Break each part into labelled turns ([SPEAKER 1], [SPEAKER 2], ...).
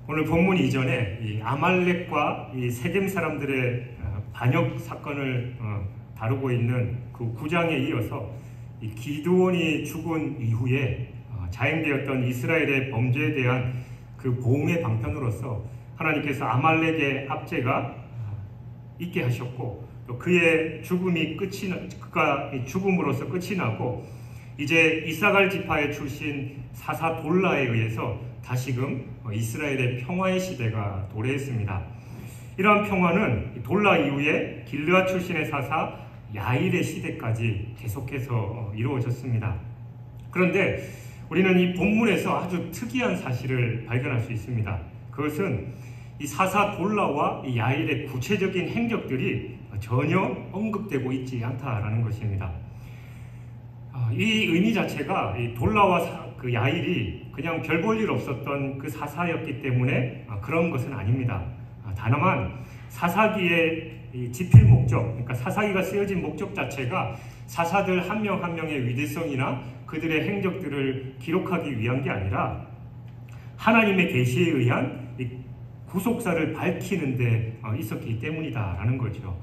[SPEAKER 1] 오늘 본문 이전에 이 아말렉과 이 세겜 사람들의 반역 사건을 다루고 있는 그 9장에 이어서 이 기드온이 죽은 이후에 자행되었던 이스라엘의 범죄에 대한 그 보응의 방편으로서 하나님께서 아말렉의 압제가 있게 하셨고, 또 그의 그가 죽음으로써 끝이 나고, 이제 이사갈 지파의 출신 사사 돌라에 의해서 다시금 이스라엘의 평화의 시대가 도래했습니다. 이러한 평화는 돌라 이후에 길르앗 출신의 사사 야일의 시대까지 계속해서 이루어졌습니다. 그런데 우리는 이 본문에서 아주 특이한 사실을 발견할 수 있습니다. 그것은 이 사사 돌라와 이 야일의 구체적인 행적들이 전혀 언급되고 있지 않다라는 것입니다. 이 의미 자체가 이 돌라와 그 야일이 그냥 별 볼 일 없었던 그 사사였기 때문에 그런 것은 아닙니다. 다만 사사기의 집필 목적, 그러니까 사사기가 쓰여진 목적 자체가 사사들 한 명 한 명의 위대성이나 그들의 행적들을 기록하기 위한 게 아니라 하나님의 계시에 의한 구속사를 밝히는 데 있었기 때문이다라는 거죠.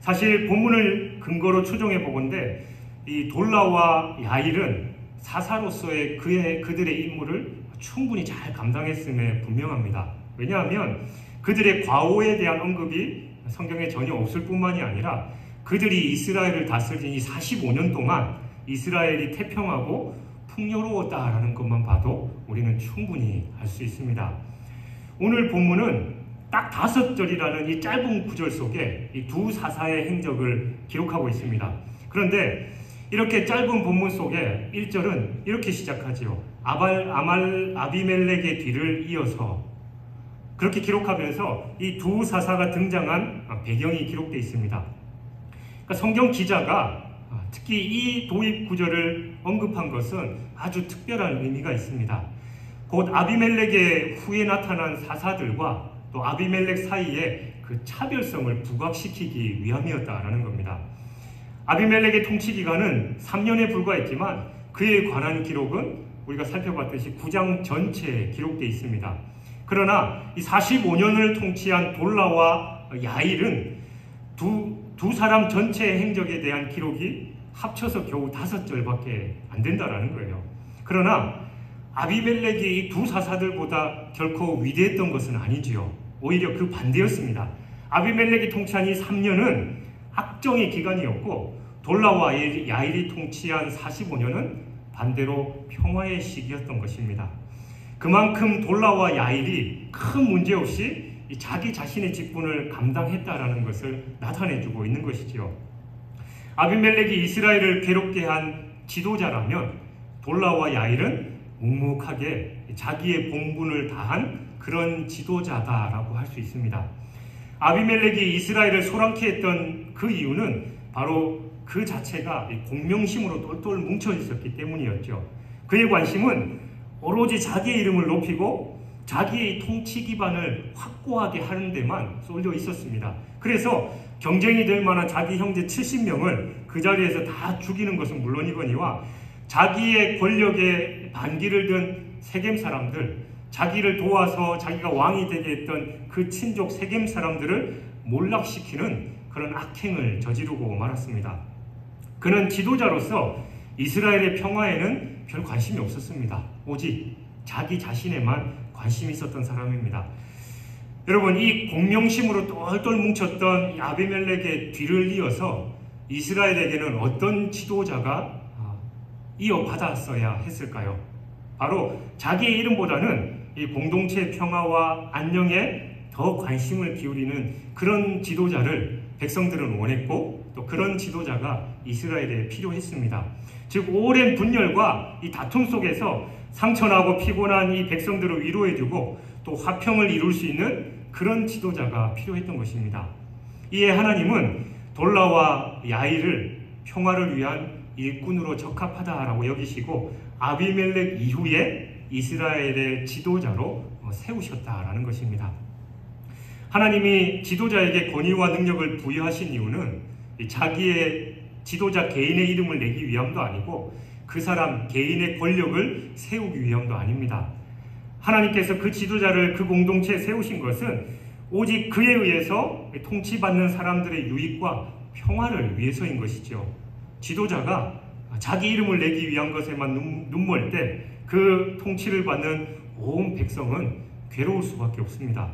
[SPEAKER 1] 사실 본문을 근거로 추정해 보건대 이 돌라와 야일은 사사로서의 그들의 임무를 충분히 잘 감당했음에 분명합니다. 왜냐하면 그들의 과오에 대한 언급이 성경에 전혀 없을 뿐만이 아니라 그들이 이스라엘을 다스린 이 45년 동안 이스라엘이 태평하고 풍요로웠다라는 것만 봐도 우리는 충분히 알 수 있습니다. 오늘 본문은 딱 5절이라는 이 짧은 구절 속에 이 두 사사의 행적을 기록하고 있습니다. 그런데 이렇게 짧은 본문 속에 1절은 이렇게 시작하지요. 아비멜렉의 뒤를 이어서, 그렇게 기록하면서 이 두 사사가 등장한 배경이 기록되어 있습니다. 그러니까 성경 기자가 특히 이 도입 구절을 언급한 것은 아주 특별한 의미가 있습니다. 곧 아비멜렉의 후에 나타난 사사들과 또 아비멜렉 사이에 그 차별성을 부각시키기 위함이었다라는 겁니다. 아비멜렉의 통치 기간은 3년에 불과했지만 그에 관한 기록은 우리가 살펴봤듯이 9장 전체에 기록되어 있습니다. 그러나 이 45년을 통치한 돌라와 야일은 두 사람 전체의 행적에 대한 기록이 합쳐서 겨우 5절밖에 안 된다라는 거예요. 그러나 아비멜렉이 이 두 사사들보다 결코 위대했던 것은 아니지요. 오히려 그 반대였습니다. 아비멜렉이 통치한 이 3년은 악정의 기간이었고, 돌라와 야일이 통치한 45년은 반대로 평화의 시기였던 것입니다. 그만큼 돌라와 야일이 큰 문제 없이 자기 자신의 직분을 감당했다라는 것을 나타내주고 있는 것이지요. 아비멜렉이 이스라엘을 괴롭게 한 지도자라면 돌라와 야일은 묵묵하게 자기의 본분을 다한 그런 지도자다라고 할 수 있습니다. 아비멜렉이 이스라엘을 소란케 했던 그 이유는 바로 그 자체가 공명심으로 똘똘 뭉쳐 있었기 때문이었죠. 그의 관심은 오로지 자기의 이름을 높이고 자기의 통치 기반을 확고하게 하는 데만 쏠려 있었습니다. 그래서 경쟁이 될 만한 자기 형제 70명을 그 자리에서 다 죽이는 것은 물론이거니와 자기의 권력에 반기를 든 세겜 사람들, 자기를 도와서 자기가 왕이 되게 했던 그 친족 세겜 사람들을 몰락시키는 그런 악행을 저지르고 말았습니다. 그는 지도자로서 이스라엘의 평화에는 별 관심이 없었습니다. 오직 자기 자신에만 관심이 있었던 사람입니다. 여러분, 이 공명심으로 똘똘 뭉쳤던 이 아비멜렉의 뒤를 이어서 이스라엘에게는 어떤 지도자가 이어받았어야 했을까요? 바로 자기의 이름보다는 이 공동체의 평화와 안녕에 더 관심을 기울이는 그런 지도자를 백성들은 원했고, 또 그런 지도자가 이스라엘에 필요했습니다. 즉, 오랜 분열과 이 다툼 속에서 상처나고 피곤한 이 백성들을 위로해주고 또 화평을 이룰 수 있는 그런 지도자가 필요했던 것입니다. 이에 하나님은 돌라와 야일을 평화를 위한 일꾼으로 적합하다라고 여기시고 아비멜렉 이후에 이스라엘의 지도자로 세우셨다라는 것입니다. 하나님이 지도자에게 권위와 능력을 부여하신 이유는 자기의 지도자 개인의 이름을 내기 위함도 아니고 그 사람 개인의 권력을 세우기 위함도 아닙니다. 하나님께서 그 지도자를 그 공동체에 세우신 것은 오직 그에 의해서 통치받는 사람들의 유익과 평화를 위해서인 것이죠. 지도자가 자기 이름을 내기 위한 것에만 눈멀 때 그 통치를 받는 온 백성은 괴로울 수밖에 없습니다.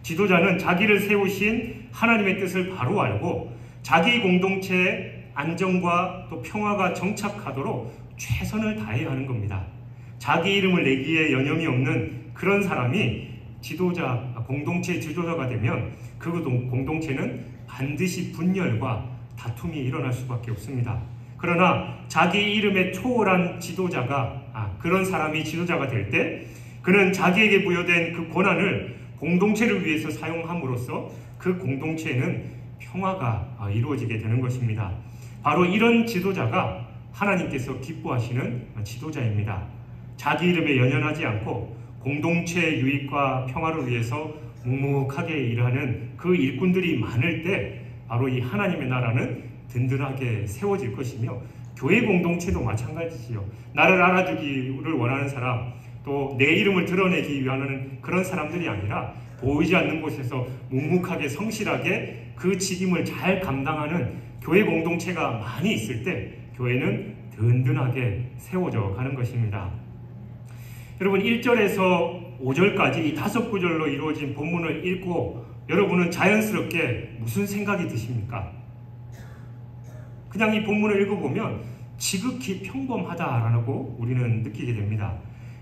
[SPEAKER 1] 지도자는 자기를 세우신 하나님의 뜻을 바로 알고 자기 공동체의 안정과 또 평화가 정착하도록 최선을 다해야 하는 겁니다. 자기 이름을 내기에 여념이 없는 그런 사람이 공동체의 지도자가 되면 그 공동체는 반드시 분열과 다툼이 일어날 수밖에 없습니다. 그러나 자기 이름에 초월한 그런 사람이 지도자가 될 때 그는 자기에게 부여된 그 권한을 공동체를 위해서 사용함으로써 그 공동체에는 평화가 이루어지게 되는 것입니다. 바로 이런 지도자가 하나님께서 기뻐하시는 지도자입니다. 자기 이름에 연연하지 않고 공동체의 유익과 평화를 위해서 묵묵하게 일하는 그 일꾼들이 많을 때 바로 이 하나님의 나라는 든든하게 세워질 것이며 교회 공동체도 마찬가지지요. 나를 알아주기를 원하는 사람, 또 내 이름을 드러내기 위한 그런 사람들이 아니라 보이지 않는 곳에서 묵묵하게 성실하게 그 직임을 잘 감당하는 교회 공동체가 많이 있을 때 교회는 든든하게 세워져 가는 것입니다. 여러분 1절에서 5절까지 이 5구절로 이루어진 본문을 읽고 여러분은 자연스럽게 무슨 생각이 드십니까? 그냥 이 본문을 읽어보면 지극히 평범하다라고 우리는 느끼게 됩니다.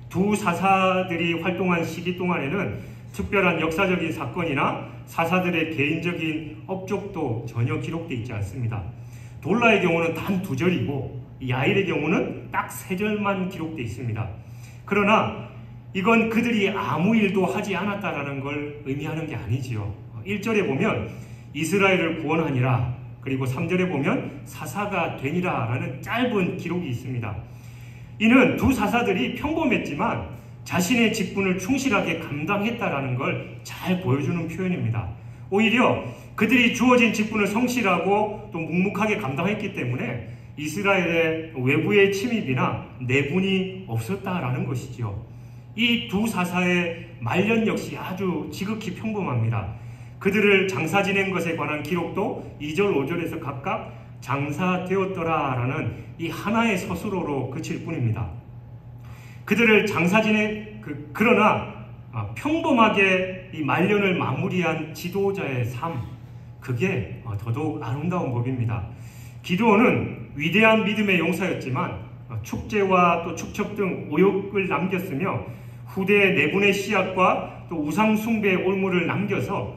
[SPEAKER 1] 두 사사들이 활동한 시기 동안에는 특별한 역사적인 사건이나 사사들의 개인적인 업적도 전혀 기록되어 있지 않습니다. 돌라의 경우는 단 2절이고 야일의 경우는 딱 3절만 기록되어 있습니다. 그러나 이건 그들이 아무 일도 하지 않았다라는 걸 의미하는 게 아니지요. 1절에 보면 이스라엘을 구원하니라, 그리고 3절에 보면 사사가 되니라 라는 짧은 기록이 있습니다. 이는 두 사사들이 평범했지만 자신의 직분을 충실하게 감당했다라는 걸 잘 보여주는 표현입니다. 오히려 그들이 주어진 직분을 성실하고 또 묵묵하게 감당했기 때문에 이스라엘의 외부의 침입이나 내분이 없었다라는 것이지요. 이 두 사사의 말년 역시 아주 지극히 평범합니다. 그들을 장사 지낸 것에 관한 기록도 2절, 5절에서 각각 장사되었더라라는 이 하나의 서술어로 그칠 뿐입니다. 그들을 장사 지낸 그러나 평범하게 이 말년을 마무리한 지도자의 삶, 그게 더더욱 아름다운 법입니다. 기드온은 위대한 믿음의 용사였지만 축제와 또 축첩 등 오욕을 남겼으며 후대의 내분의 씨앗과 또 우상 숭배의 올무를 남겨서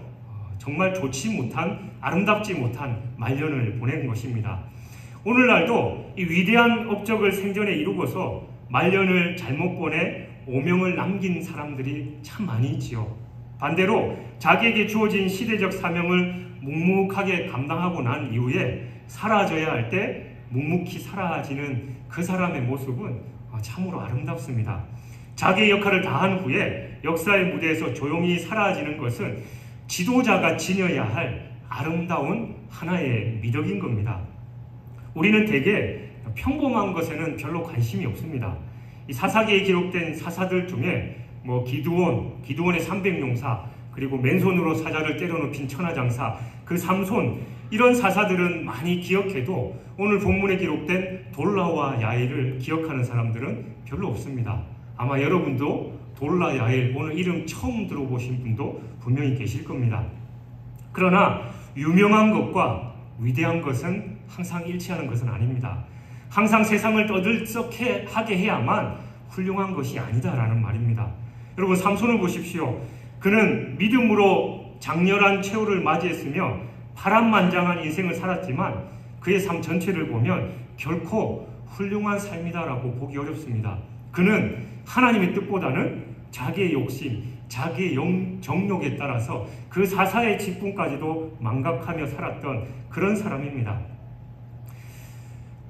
[SPEAKER 1] 정말 좋지 못한, 아름답지 못한 말년을 보낸 것입니다. 오늘날도 이 위대한 업적을 생전에 이루고서 말년을 잘못 보내 오명을 남긴 사람들이 참 많이 있지요. 반대로 자기에게 주어진 시대적 사명을 묵묵하게 감당하고 난 이후에 사라져야 할 때 묵묵히 사라지는 그 사람의 모습은 참으로 아름답습니다. 자기의 역할을 다한 후에 역사의 무대에서 조용히 사라지는 것은 지도자가 지녀야 할 아름다운 하나의 미덕인 겁니다. 우리는 대개 평범한 것에는 별로 관심이 없습니다. 이 사사기에 기록된 사사들 중에 기드온의 300용사, 그리고 맨손으로 사자를 때려눕힌 천하장사, 그 삼손, 이런 사사들은 많이 기억해도 오늘 본문에 기록된 돌라와 야일을 기억하는 사람들은 별로 없습니다. 아마 여러분도 돌라, 야일, 오늘 이름 처음 들어보신 분도 분명히 계실 겁니다. 그러나 유명한 것과 위대한 것은 항상 일치하는 것은 아닙니다. 항상 세상을 떠들썩하게 해야만 훌륭한 것이 아니다라는 말입니다. 여러분, 삼손을 보십시오. 그는 믿음으로 장렬한 최후를 맞이했으며 파란만장한 인생을 살았지만 그의 삶 전체를 보면 결코 훌륭한 삶이다라고 보기 어렵습니다. 그는 하나님의 뜻보다는 자기의 욕심, 자기의 정욕에 따라서 그 사사의 직분까지도 망각하며 살았던 그런 사람입니다.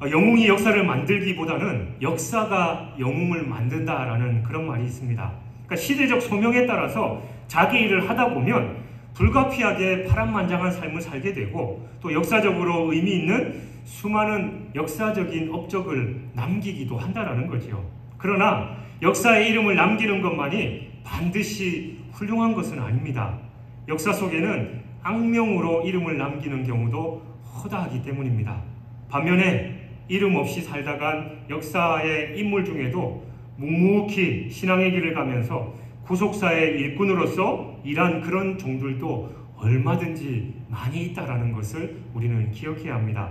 [SPEAKER 1] 영웅이 역사를 만들기보다는 역사가 영웅을 만든다라는 그런 말이 있습니다. 그러니까 시대적 소명에 따라서 자기 일을 하다 보면 불가피하게 파란만장한 삶을 살게 되고 또 역사적으로 의미 있는 수많은 역사적인 업적을 남기기도 한다라는 거죠. 그러나 역사의 이름을 남기는 것만이 반드시 훌륭한 것은 아닙니다. 역사 속에는 악명으로 이름을 남기는 경우도 허다하기 때문입니다. 반면에 이름 없이 살다간 역사의 인물 중에도 묵묵히 신앙의 길을 가면서 구속사의 일꾼으로서 일한 그런 종들도 얼마든지 많이 있다라는 것을 우리는 기억해야 합니다.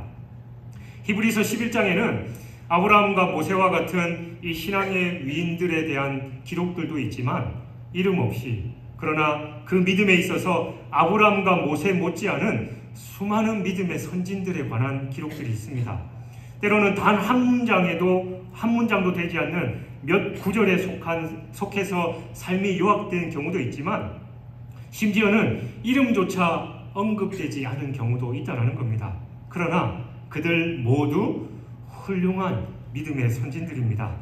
[SPEAKER 1] 히브리서 11장에는 아브라함과 모세와 같은 이 신앙의 위인들에 대한 기록들도 있지만 이름 없이, 그러나 그 믿음에 있어서 아브라함과 모세 못지않은 수많은 믿음의 선진들에 관한 기록들이 있습니다. 때로는 단 한 문장도 되지 않는 몇 구절에 속해서 삶이 요약된 경우도 있지만 심지어는 이름조차 언급되지 않은 경우도 있다는 겁니다. 그러나 그들 모두 훌륭한 믿음의 선진들입니다.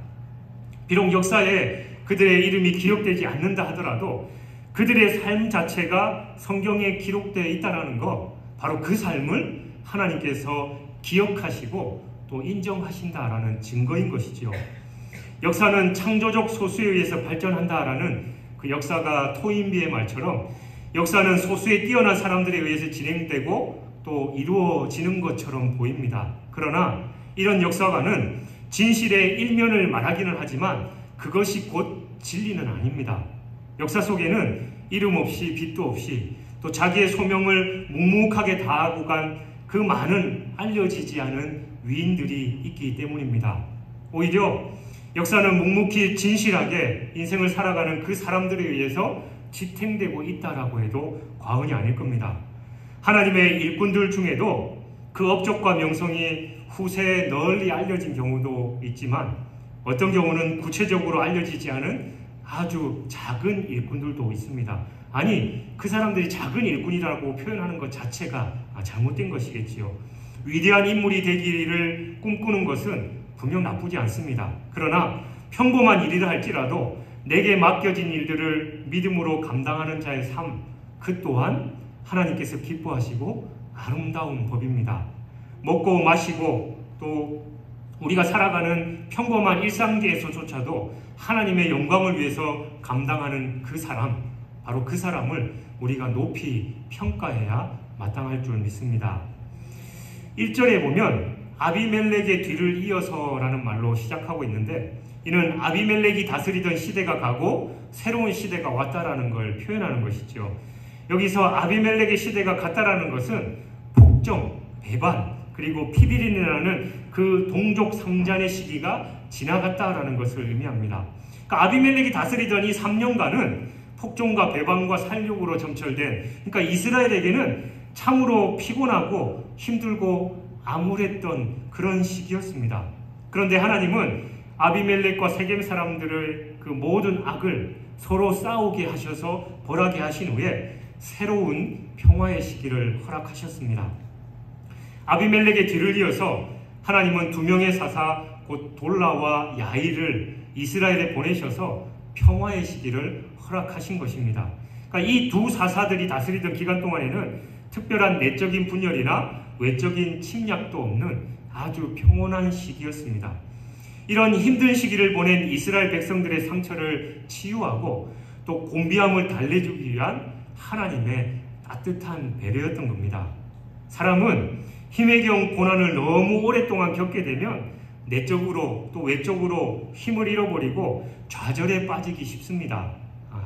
[SPEAKER 1] 비록 역사에 그들의 이름이 기록되지 않는다 하더라도 그들의 삶 자체가 성경에 기록되어 있다는 것, 바로 그 삶을 하나님께서 기억하시고 또 인정하신다라는 증거인 것이지요. 역사는 창조적 소수에 의해서 발전한다라는 그 역사가 토인비의 말처럼 역사는 소수의 뛰어난 사람들에 의해서 진행되고 또 이루어지는 것처럼 보입니다. 그러나 이런 역사관은 진실의 일면을 말하기는 하지만 그것이 곧 진리는 아닙니다. 역사 속에는 이름 없이 빛도 없이 또 자기의 소명을 묵묵하게 다하고 간 그 많은 알려지지 않은 위인들이 있기 때문입니다. 오히려 역사는 묵묵히 진실하게 인생을 살아가는 그 사람들에 의해서 지탱되고 있다라고 해도 과언이 아닐 겁니다. 하나님의 일꾼들 중에도 그 업적과 명성이 후세에 널리 알려진 경우도 있지만 어떤 경우는 구체적으로 알려지지 않은 아주 작은 일꾼들도 있습니다. 아니, 그 사람들이 작은 일꾼이라고 표현하는 것 자체가 잘못된 것이겠지요. 위대한 인물이 되기를 꿈꾸는 것은 분명 나쁘지 않습니다. 그러나 평범한 일이라 할지라도 내게 맡겨진 일들을 믿음으로 감당하는 자의 삶, 그 또한 하나님께서 기뻐하시고 아름다운 법입니다. 먹고 마시고 또 우리가 살아가는 평범한 일상계에서조차도 하나님의 영광을 위해서 감당하는 그 사람, 바로 그 사람을 우리가 높이 평가해야 마땅할 줄 믿습니다. 1절에 보면 아비멜렉의 뒤를 이어서라는 말로 시작하고 있는데 이는 아비멜렉이 다스리던 시대가 가고 새로운 시대가 왔다라는 걸 표현하는 것이죠. 여기서 아비멜렉의 시대가 갔다라는 것은 폭정, 배반, 그리고 피비린이라는 그 동족 상잔의 시기가 지나갔다라는 것을 의미합니다. 그러니까 아비멜렉이 다스리던 이 3년간은 폭정과 배반과 살육으로 점철된, 그러니까 이스라엘에게는 참으로 피곤하고 힘들고 암울했던 그런 시기였습니다. 그런데 하나님은 아비멜렉과 세겜 사람들을 그 모든 악을 서로 싸우게 하셔서 벌하게 하신 후에 새로운 평화의 시기를 허락하셨습니다. 아비멜렉의 뒤를 이어서 하나님은 2명의 사사 곧 돌라와 야일을 이스라엘에 보내셔서 평화의 시기를 허락하신 것입니다. 그러니까 이 두 사사들이 다스리던 기간 동안에는 특별한 내적인 분열이나 외적인 침략도 없는 아주 평온한 시기였습니다. 이런 힘든 시기를 보낸 이스라엘 백성들의 상처를 치유하고 또 곤비함을 달래주기 위한 하나님의 따뜻한 배려였던 겁니다. 사람은 힘의 경 고난을 너무 오랫동안 겪게 되면 내적으로 또 외적으로 힘을 잃어버리고 좌절에 빠지기 쉽습니다.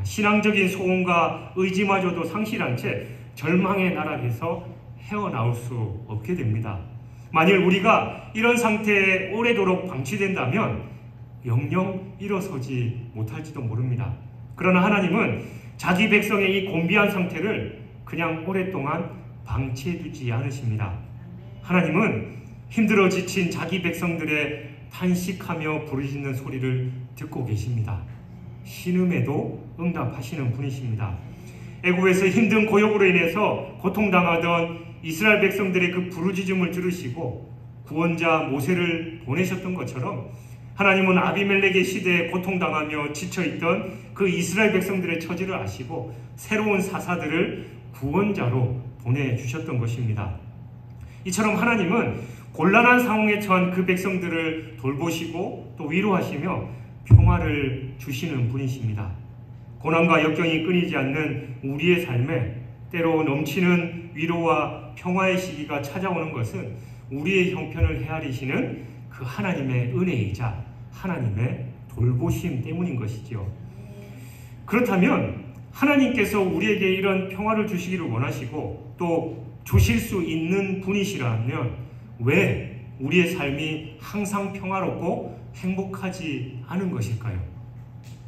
[SPEAKER 1] 신앙적인 소원과 의지마저도 상실한 채 절망의 나락에서 헤어나올 수 없게 됩니다. 만일 우리가 이런 상태에 오래도록 방치된다면 영영 일어서지 못할지도 모릅니다. 그러나 하나님은 자기 백성의 이 곤비한 상태를 그냥 오랫동안 방치해두지 않으십니다. 하나님은 힘들어 지친 자기 백성들의 탄식하며 부르짖는 소리를 듣고 계십니다. 신음에도 응답하시는 분이십니다. 애굽에서 힘든 고역으로 인해서 고통당하던 이스라엘 백성들의 그 부르짖음을 들으시고 구원자 모세를 보내셨던 것처럼 하나님은 아비멜렉의 시대에 고통당하며 지쳐있던 그 이스라엘 백성들의 처지를 아시고 새로운 사사들을 구원자로 보내주셨던 것입니다. 이처럼 하나님은 곤란한 상황에 처한 그 백성들을 돌보시고 또 위로하시며 평화를 주시는 분이십니다. 고난과 역경이 끊이지 않는 우리의 삶에 때로 넘치는 위로와 평화의 시기가 찾아오는 것은 우리의 형편을 헤아리시는 그 하나님의 은혜이자 하나님의 돌보심 때문인 것이지요. 그렇다면 하나님께서 우리에게 이런 평화를 주시기를 원하시고 또 주실 수 있는 분이시라면 왜 우리의 삶이 항상 평화롭고 행복하지 않은 것일까요?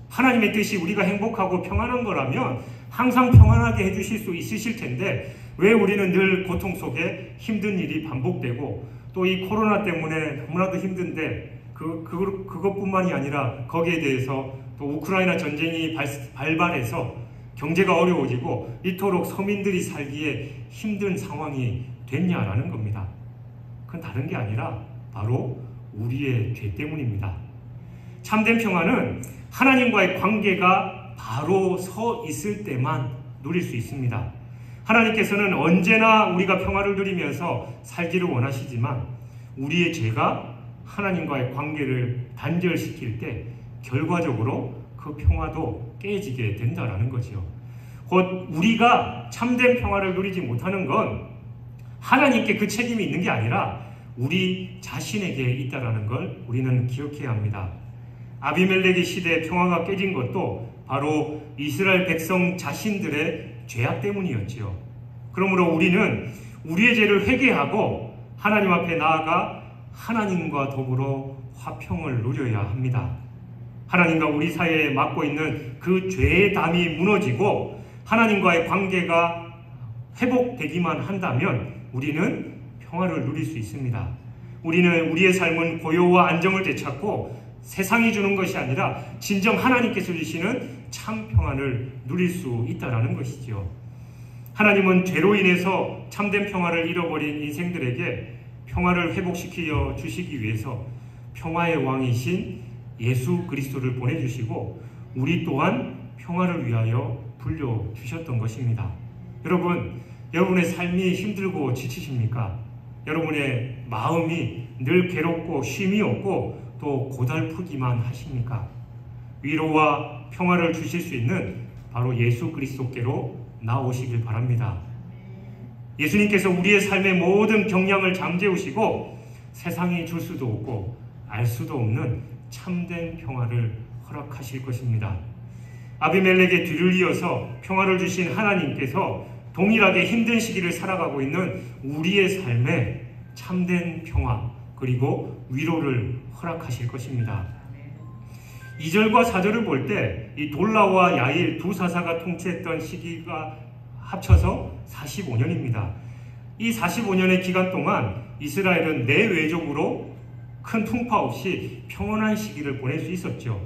[SPEAKER 1] 하나님의 뜻이 우리가 행복하고 평안한 거라면 항상 평안하게 해주실 수 있으실 텐데 왜 우리는 늘 고통 속에 힘든 일이 반복되고 또 이 코로나 때문에 너무나도 힘든데 그것뿐만이 아니라 거기에 대해서 또 우크라이나 전쟁이 발발해서 경제가 어려워지고 이토록 서민들이 살기에 힘든 상황이 됐냐라는 겁니다. 그건 다른 게 아니라 바로 우리의 죄 때문입니다. 참된 평화는 하나님과의 관계가 바로 서 있을 때만 누릴 수 있습니다. 하나님께서는 언제나 우리가 평화를 누리면서 살기를 원하시지만 우리의 죄가 하나님과의 관계를 단절시킬 때 결과적으로 그 평화도 깨지게 된다는 거죠. 곧 우리가 참된 평화를 누리지 못하는 건 하나님께 그 책임이 있는 게 아니라 우리 자신에게 있다는 걸 우리는 기억해야 합니다. 아비멜렉의 시대에 평화가 깨진 것도 바로 이스라엘 백성 자신들의 죄악 때문이었지요. 그러므로 우리는 우리의 죄를 회개하고 하나님 앞에 나아가 하나님과 더불어 화평을 누려야 합니다. 하나님과 우리 사이에 맡고 있는 그 죄의 담이 무너지고 하나님과의 관계가 회복되기만 한다면 우리는 평화를 누릴 수 있습니다. 우리는 우리의 삶은 고요와 안정을 되찾고 세상이 주는 것이 아니라 진정 하나님께서 주시는 참 평안을 누릴 수 있다는 것이죠. 하나님은 죄로 인해서 참된 평화를 잃어버린 인생들에게 평화를 회복시켜 주시기 위해서 평화의 왕이신 예수 그리스도를 보내주시고 우리 또한 평화를 위하여 불려주셨던 것입니다. 여러분의 삶이 힘들고 지치십니까? 여러분의 마음이 늘 괴롭고 쉼이 없고 또 고달프기만 하십니까? 위로와 평화를 주실 수 있는 바로 예수 그리스도께로 나오시길 바랍니다. 예수님께서 우리의 삶의 모든 경향을 잠재우시고 세상이 줄 수도 없고 알 수도 없는 참된 평화를 허락하실 것입니다. 아비멜렉의 뒤를 이어서 평화를 주신 하나님께서 동일하게 힘든 시기를 살아가고 있는 우리의 삶에 참된 평화 그리고 위로를 허락하실 것입니다. 2절과 4절을 볼 때 이 돌라와 야일 두 사사가 통치했던 시기가 합쳐서 45년입니다. 이 45년의 기간 동안 이스라엘은 내외적으로 큰 풍파 없이 평온한 시기를 보낼 수 있었죠.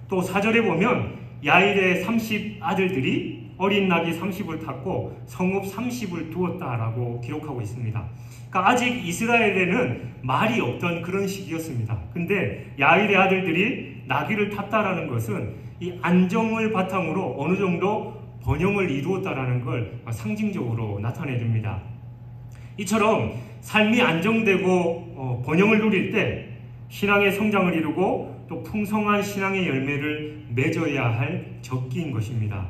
[SPEAKER 1] 또 4절에 보면 야일의 30 아들들이 어린 나귀 30을 탔고 성읍 30을 두었다라고 기록하고 있습니다. 그러니까 아직 이스라엘에는 말이 없던 그런 시기였습니다. 근데 야일의 아들들이 나귀를 탔다라는 것은 이 안정을 바탕으로 어느 정도 번영을 이루었다라는 걸 상징적으로 나타내 줍니다. 이처럼 삶이 안정되고 번영을 누릴 때 신앙의 성장을 이루고 또 풍성한 신앙의 열매를 맺어야 할 적기인 것입니다.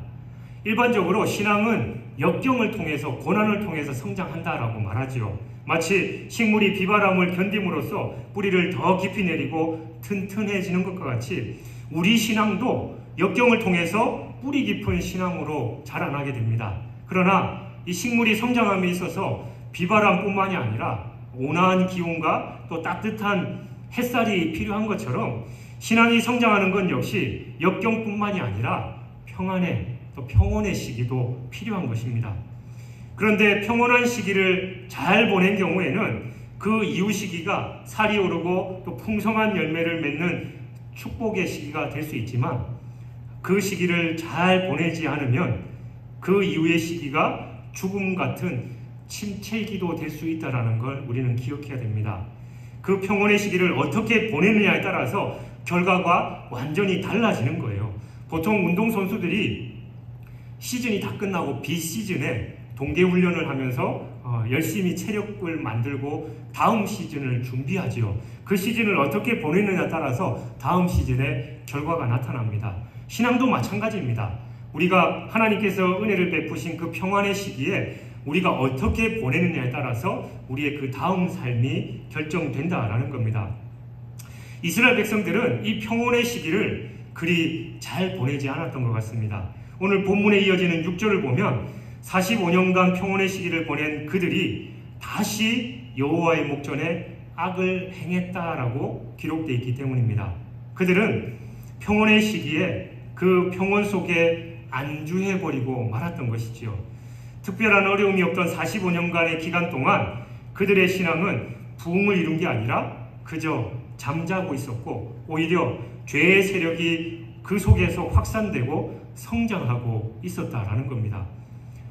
[SPEAKER 1] 일반적으로 신앙은 역경을 통해서 고난을 통해서 성장한다라고 말하지요. 마치 식물이 비바람을 견딤으로써 뿌리를 더 깊이 내리고 튼튼해지는 것과 같이 우리 신앙도 역경을 통해서 뿌리 깊은 신앙으로 자라나게 됩니다. 그러나 이 식물이 성장함에 있어서 비바람뿐만이 아니라 온화한 기온과 또 따뜻한 햇살이 필요한 것처럼 신앙이 성장하는 건 역시 역경뿐만이 아니라 평안의 또 평온의 시기도 필요한 것입니다. 그런데 평온한 시기를 잘 보낸 경우에는 그 이후 시기가 살이 오르고 또 풍성한 열매를 맺는 축복의 시기가 될 수 있지만 그 시기를 잘 보내지 않으면 그 이후의 시기가 죽음 같은 침체기도 될 수 있다는 걸 우리는 기억해야 됩니다. 그 평온의 시기를 어떻게 보내느냐에 따라서 결과가 완전히 달라지는 거예요. 보통 운동선수들이 시즌이 다 끝나고 비시즌에 동계훈련을 하면서 열심히 체력을 만들고 다음 시즌을 준비하지요. 그 시즌을 어떻게 보내느냐에 따라서 다음 시즌에 결과가 나타납니다. 신앙도 마찬가지입니다. 우리가 하나님께서 은혜를 베푸신 그 평안의 시기에 우리가 어떻게 보내느냐에 따라서 우리의 그 다음 삶이 결정된다라는 겁니다. 이스라엘 백성들은 이 평온의 시기를 그리 잘 보내지 않았던 것 같습니다. 오늘 본문에 이어지는 6절을 보면 45년간 평온의 시기를 보낸 그들이 다시 여호와의 목전에 악을 행했다라고 기록되어 있기 때문입니다. 그들은 평온의 시기에 그 평온 속에 안주해버리고 말았던 것이지요. 특별한 어려움이 없던 45년간의 기간 동안 그들의 신앙은 부흥을 이룬 게 아니라 그저 잠자고 있었고 오히려 죄의 세력이 그 속에서 확산되고 성장하고 있었다라는 겁니다.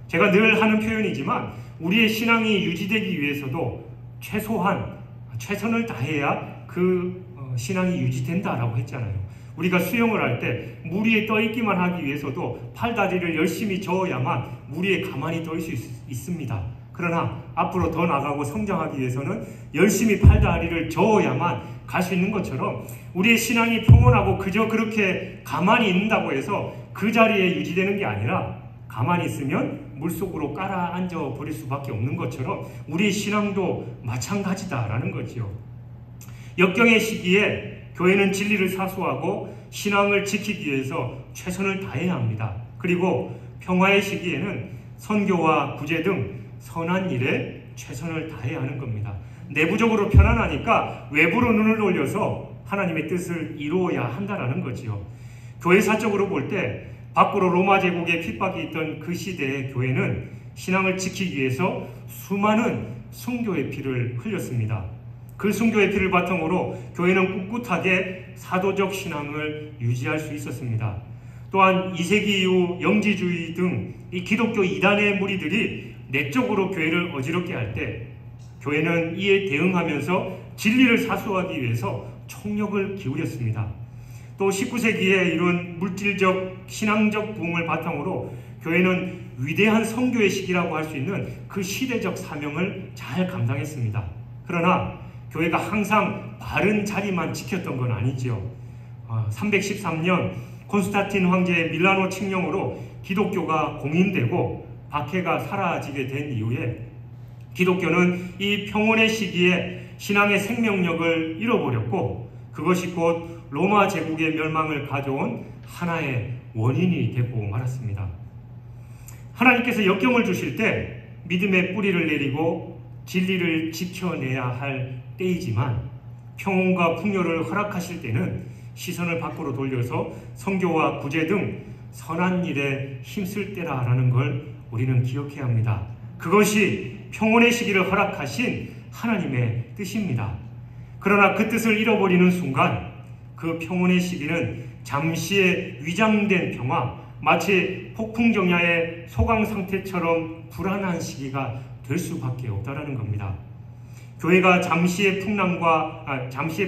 [SPEAKER 1] 제가 늘 하는 표현이지만 우리의 신앙이 유지되기 위해서도 최소한 최선을 다해야 그 신앙이 유지된다라고 했잖아요. 우리가 수영을 할 때 물 위에 떠 있기만 하기 위해서도 팔다리를 열심히 저어야만 물 위에 가만히 떠 있을 수 있습니다. 그러나 앞으로 더 나가고 성장하기 위해서는 열심히 팔다리를 저어야만 갈 수 있는 것처럼 우리의 신앙이 평온하고 그저 그렇게 가만히 있는다고 해서 그 자리에 유지되는 게 아니라 가만히 있으면 물속으로 깔아앉아 버릴 수밖에 없는 것처럼 우리의 신앙도 마찬가지다라는 거지요. 역경의 시기에 교회는 진리를 사수하고 신앙을 지키기 위해서 최선을 다해야 합니다. 그리고 평화의 시기에는 선교와 구제 등 선한 일에 최선을 다해야 하는 겁니다. 내부적으로 편안하니까 외부로 눈을 돌려서 하나님의 뜻을 이루어야 한다는 거지요. 교회사적으로 볼 때 밖으로 로마 제국의 핍박이 있던 그 시대의 교회는 신앙을 지키기 위해서 수많은 순교의 피를 흘렸습니다. 그 순교의 피를 바탕으로 교회는 꿋꿋하게 사도적 신앙을 유지할 수 있었습니다. 또한 2세기 이후 영지주의 등 이 기독교 이단의 무리들이 내적으로 교회를 어지럽게 할 때 교회는 이에 대응하면서 진리를 사수하기 위해서 총력을 기울였습니다. 또 19세기에 이룬 물질적 신앙적 부흥을 바탕으로 교회는 위대한 선교의 시기라고 할 수 있는 그 시대적 사명을 잘 감당했습니다. 그러나 교회가 항상 바른 자리만 지켰던 건 아니지요. 313년 콘스탄틴 황제의 밀라노 칙령으로 기독교가 공인되고 박해가 사라지게 된 이후에 기독교는 이 평온의 시기에 신앙의 생명력을 잃어버렸고 그것이 곧 로마 제국의 멸망을 가져온 하나의 원인이 되고 말았습니다. 하나님께서 역경을 주실 때 믿음의 뿌리를 내리고 진리를 지켜내야 할 때이지만 평온과 풍요를 허락하실 때는 시선을 밖으로 돌려서 선교와 구제 등 선한 일에 힘쓸 때라는 걸 우리는 기억해야 합니다. 그것이 평온의 시기를 허락하신 하나님의 뜻입니다. 그러나 그 뜻을 잃어버리는 순간 그 평온의 시기는 잠시의 위장된 평화, 마치 폭풍정야의 소강 상태처럼 불안한 시기가 될 수밖에 없다는 겁니다. 교회가 잠시의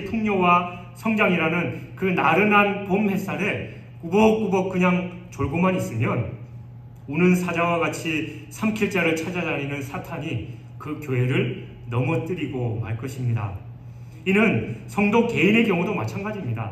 [SPEAKER 1] 풍요와 성장이라는 그 나른한 봄 햇살에 꾸벅꾸벅 그냥 졸고만 있으면 우는 사자와 같이 삼킬 자를 찾아다니는 사탄이 그 교회를 넘어뜨리고 말 것입니다. 이는 성도 개인의 경우도 마찬가지입니다.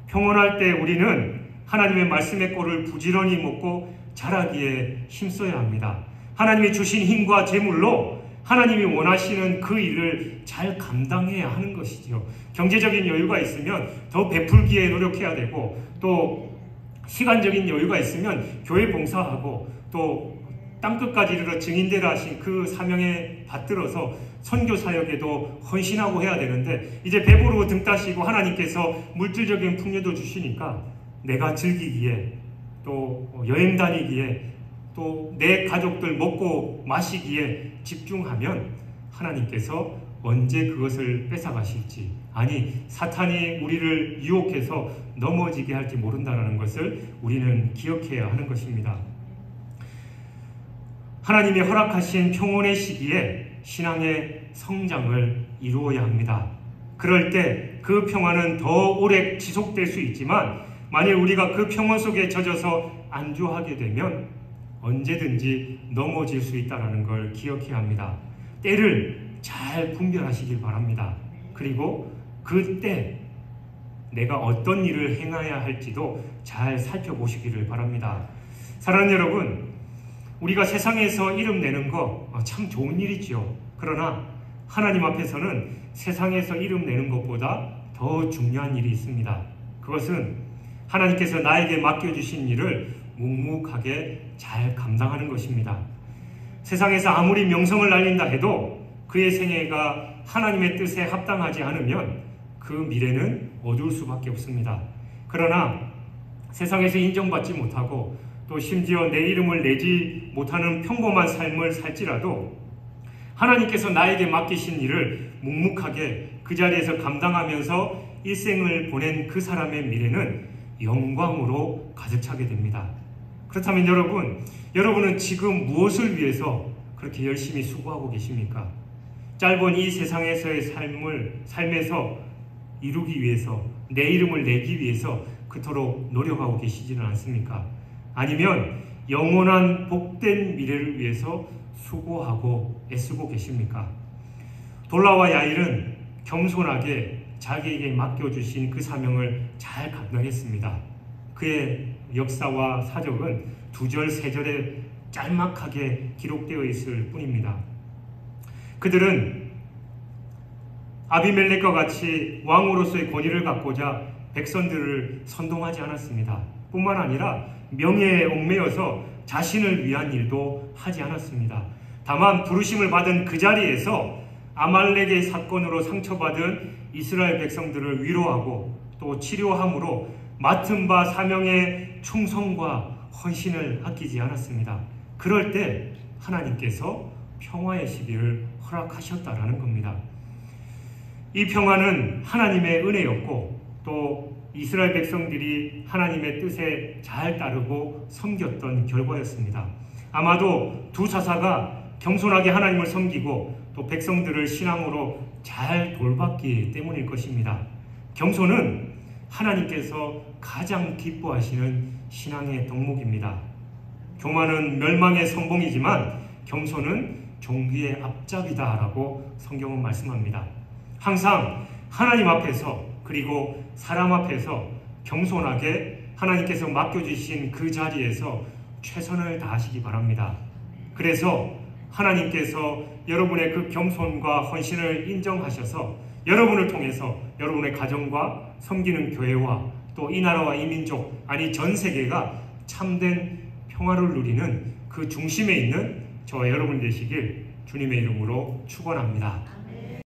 [SPEAKER 1] 평온할 때 우리는 하나님의 말씀의 꼴을 부지런히 먹고 자라기에 힘써야 합니다. 하나님이 주신 힘과 재물로 하나님이 원하시는 그 일을 잘 감당해야 하는 것이죠. 경제적인 여유가 있으면 더 베풀기에 노력해야 되고 또 시간적인 여유가 있으면 교회 봉사하고 또 땅끝까지 이르러 증인되라 하신 그 사명에 받들어서 선교 사역에도 헌신하고 해야 되는데 이제 배부르고 등 따시고 하나님께서 물질적인 풍요도 주시니까 내가 즐기기에 또 여행 다니기에 또 내 가족들 먹고 마시기에 집중하면 하나님께서 언제 그것을 뺏어가실지 아니 사탄이 우리를 유혹해서 넘어지게 할지 모른다는 것을 우리는 기억해야 하는 것입니다. 하나님이 허락하신 평온의 시기에 신앙의 성장을 이루어야 합니다. 그럴 때 그 평화는 더 오래 지속될 수 있지만 만일 우리가 그 평온 속에 젖어서 안주하게 되면 언제든지 넘어질 수 있다는 걸 기억해야 합니다. 때를 잘 분별하시길 바랍니다. 그리고 그때 내가 어떤 일을 행해야 할지도 잘 살펴보시기를 바랍니다. 사랑하는 여러분, 우리가 세상에서 이름 내는 거 참 좋은 일이지요. 그러나 하나님 앞에서는 세상에서 이름 내는 것보다 더 중요한 일이 있습니다. 그것은 하나님께서 나에게 맡겨주신 일을 묵묵하게 잘 감당하는 것입니다. 세상에서 아무리 명성을 날린다 해도 그의 생애가 하나님의 뜻에 합당하지 않으면 그 미래는 어두울 수밖에 없습니다. 그러나 세상에서 인정받지 못하고 또 심지어 내 이름을 내지 못하는 평범한 삶을 살지라도 하나님께서 나에게 맡기신 일을 묵묵하게 그 자리에서 감당하면서 일생을 보낸 그 사람의 미래는 영광으로 가득 차게 됩니다. 그렇다면 여러분은 지금 무엇을 위해서 그렇게 열심히 수고하고 계십니까? 짧은 이 세상에서의 삶에서 이루기 위해서, 내 이름을 내기 위해서 그토록 노력하고 계시지는 않습니까? 아니면 영원한 복된 미래를 위해서 수고하고 애쓰고 계십니까? 돌라와 야일은 겸손하게 자기에게 맡겨주신 그 사명을 잘 감당했습니다. 그의 역사와 사적은 2절, 3절에 짤막하게 기록되어 있을 뿐입니다. 그들은 아비멜렉과 같이 왕으로서의 권위를 갖고자 백성들을 선동하지 않았습니다. 뿐만 아니라 명예에 얽매여서 자신을 위한 일도 하지 않았습니다. 다만 부르심을 받은 그 자리에서 아말렉의 사건으로 상처받은 이스라엘 백성들을 위로하고 또 치료함으로 맡은 바 사명의 충성과 헌신을 아끼지 않았습니다. 그럴 때 하나님께서 평화의 시기를 허락하셨다라는 겁니다. 이 평화는 하나님의 은혜였고 또 이스라엘 백성들이 하나님의 뜻에 잘 따르고 섬겼던 결과였습니다. 아마도 두 사사가 겸손하게 하나님을 섬기고 또 백성들을 신앙으로 잘 돌봤기 때문일 것입니다. 겸손은 하나님께서 가장 기뻐하시는 신앙의 덕목입니다. 교만은 멸망의 선봉이지만 겸손은 종기의 앞잡이다라고 성경은 말씀합니다. 항상 하나님 앞에서 그리고 사람 앞에서 겸손하게 하나님께서 맡겨주신 그 자리에서 최선을 다하시기 바랍니다. 그래서 하나님께서 여러분의 그 겸손과 헌신을 인정하셔서 여러분을 통해서 여러분의 가정과 섬기는 교회와 또 이 나라와 이 민족, 아니 전 세계가 참된 평화를 누리는 그 중심에 있는 저와 여러분 되시길 주님의 이름으로 축원합니다.